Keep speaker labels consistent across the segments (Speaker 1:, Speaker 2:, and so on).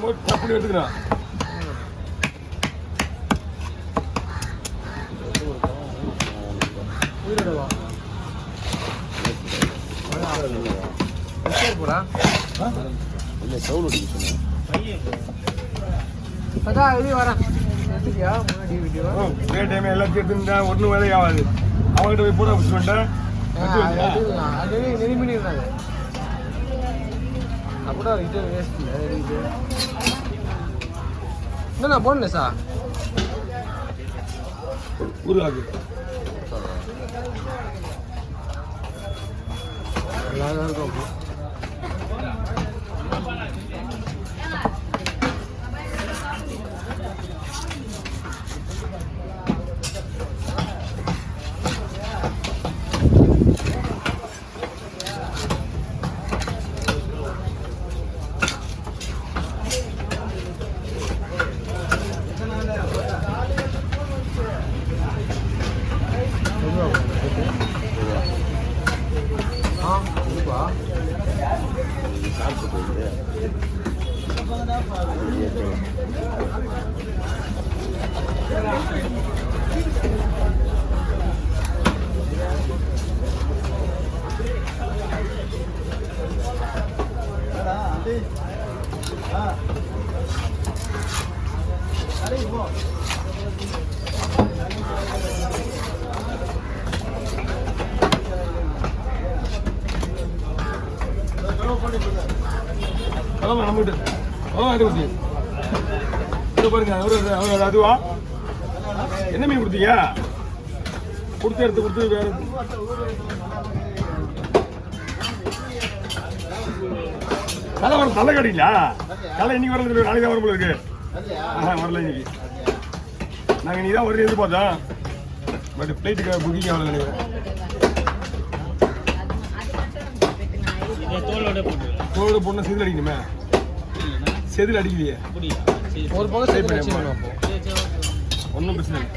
Speaker 1: அப்படி எடுத்துக்கிறான்.
Speaker 2: உயிரோடவா போடா
Speaker 3: இல்லை சவுல் அடிக்க
Speaker 2: அதான் வெளியே வரேன் எடுத்துக்கியா முன்னாடி வீடியோ
Speaker 1: டைம் எல்லாத்தையும் எடுத்துருந்தா ஒன்றும் வேலையே ஆகாது. அவங்ககிட்ட போய் போட வச்சுட்டேன்.
Speaker 2: அது நெறி பண்ணிடுறாங்க அப்படின்னா இது வேஸ்ட் இல்லை இது இல்லைண்ணா போடல சார்
Speaker 1: ஊருகாக்கு
Speaker 2: நல்லா தான் இருக்கும்
Speaker 1: பாருங்க அதுவா என்ன மீன் கொடுத்தீங்க? கொடுத்து எடுத்து கொடுத்து வேற தலை வர தலை கட்டிங்களா? தலை இன்னைக்கு வரது நாளைக்கு தான் வரும் போல இருக்கு. வரல இன்னைக்கு. நாங்கள் இன்னைக்கு தான் ஒரு எதிர்பார்த்தோம். பட் ஃப்ளைட்டுக்கு புக்கிங் ஆகல நினைக்கிறேன். தோலோட பொண்ணு செதில் அடிக்கணுமே. செதில் அடிக்கலையே.
Speaker 2: ஒரு பக்கம் ட்ரை பண்ணி
Speaker 1: ஒன்றும் பிரச்சனை இல்லை.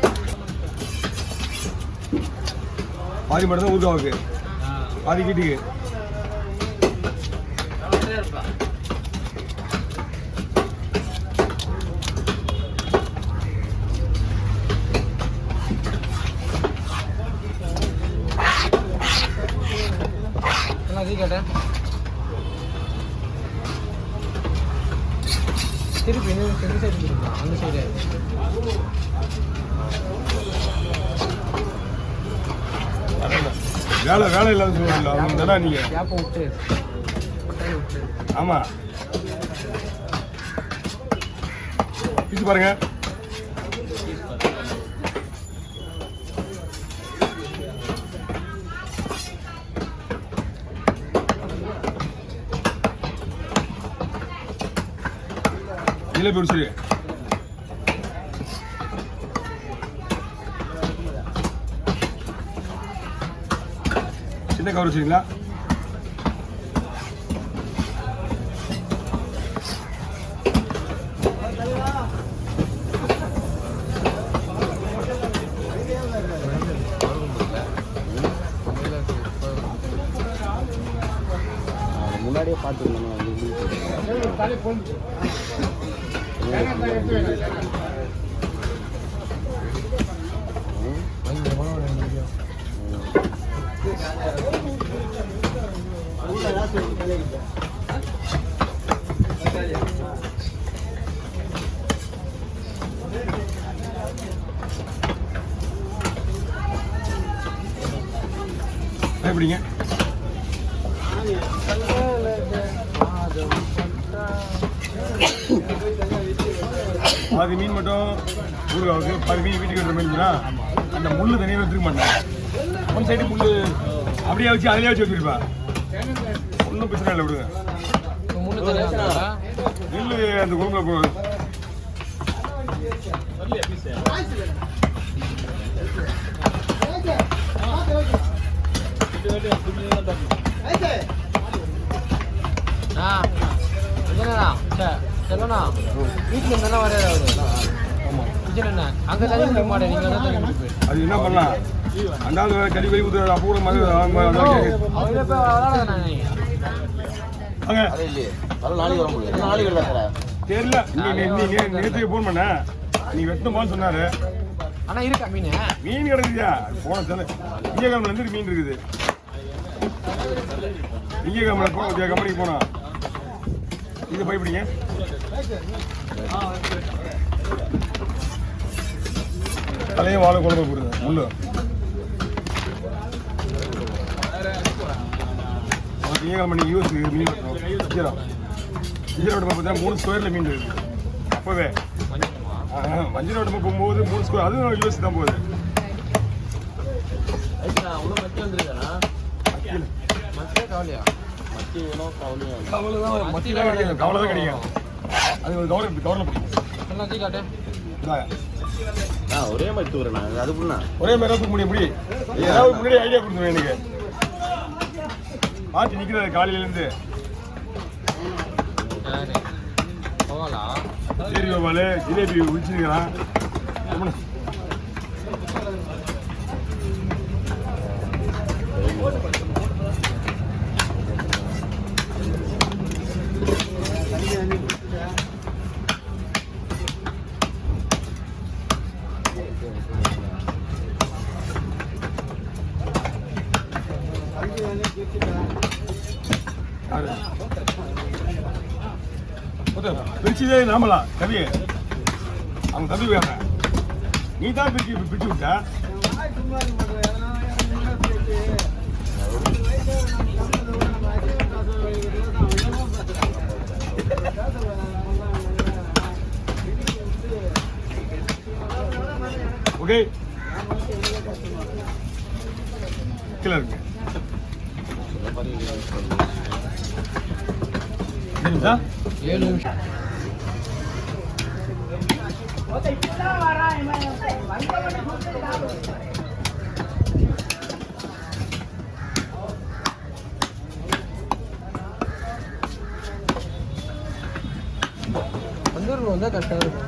Speaker 1: பாதி மட்டும் தான் ஊருக்காவுக்கு, பாதி வீட்டுக்கு.
Speaker 2: கேட்டேன் திருப்பி இந்த சைடு திருப்பலாம் அந்த சைடு
Speaker 1: வேலை இல்லாத சொல்லுவாங்க நீங்க
Speaker 2: கேப்பை விட்டு
Speaker 1: ஆமா இது பாருங்க. இல்லை பேர் சரி சின்ன கவர் வச்சுங்களா?
Speaker 3: முன்னாடியே பார்த்துருந்தோம்.
Speaker 1: எப்படிங்க? பாதி மீன் மட்டும் ஊருகாவுக்கு, பாதி மீன் வீட்டுக்கு எடுத்த மீன்னா அந்த முள் தனியாக வச்சுக்க மாட்டேன். ஒன் சைடு முள் அப்படியே வச்சு அதிலே வச்சு வச்சுருப்பா. ஒன்றும் பிரச்சனை இல்லை விடுங்க. நெல் அந்த குழம்புல
Speaker 2: சொல்லண்ணா வீட்டில் இருந்தாலும் வரையாது. ஆமாம் என்ன அங்கே தண்ணி குடிக்க மாட்டேன். நீங்கள் தான் தண்ணி குடிப்பேன்.
Speaker 1: அது என்ன பண்ணலாம்? அண்டாவது கறி வரி ஊற்றுறது அப்போ கூட மாதிரி
Speaker 2: அவங்களே போய் விளாடாத. நான்
Speaker 3: அது இல்லையே, அது நாளைக்கு வர முடியாது. நாளைக்கு இல்லை சார்.
Speaker 1: தெரியல நேற்று ஃபோன் பண்ண நீ வெட்டணுமான்னு சொன்னாரு.
Speaker 2: ஆனா இருக்கா மீன்?
Speaker 1: மீன் கிடைக்குதா? போன திங்கக்கிழமைல இருந்து மீன் இருக்குது. திங்கக்கிழமைல போ கம்பெனிக்கு போனா இது பயப்படிங்க. தலையும் வாழை குழம்பு போடுது முள்ளு. திங்கக்கிழமை நீ யூஸ் மீன் வெட்டணும். விஜயரோடு பார்த்தீங்கன்னா 3 ஸ்கொயரில் மீன் இருக்குது. அப்போவே மஞ்சள் போகும்போது 3 ஸ்கொயர் அதுவும் யூஎஸ் தான் போகுது. கவலை தான் கிடைக்கும். அது ஒரு கவலை பிடிக்கும்.
Speaker 3: ஒரே மாதிரி தூக்குறேன் அது புண்ணா
Speaker 1: ஒரே மாதிரி தூக்க முடியும். எப்படி ஏதாவது முன்னாடி ஐடியா கொடுத்துருவேன் எனக்கு. மாற்றி நிற்கிறாரு காலையிலேருந்து. சரி கோபாலு ஜிலேபி உடிச்சிருக்கிறான். பிரிச்சுதே நாமலா கவி அவங்க தம்பி வேற நீ தான் பிரிச்சு விட்ட. ஓகே கீழே இருக்கு. சரிங்களா
Speaker 2: 7 நிமிஷம். வந்துடும் வந்தால் கரெக்டாக இருக்கும்.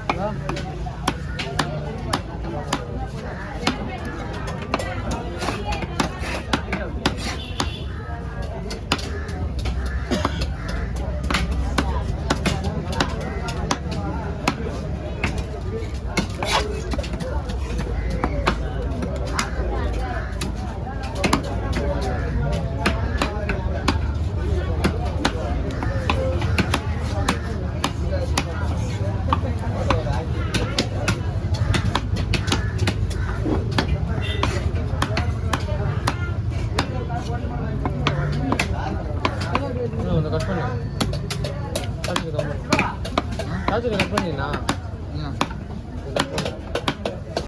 Speaker 2: கட் பண்ணு. கட் பண்ணிண்ணா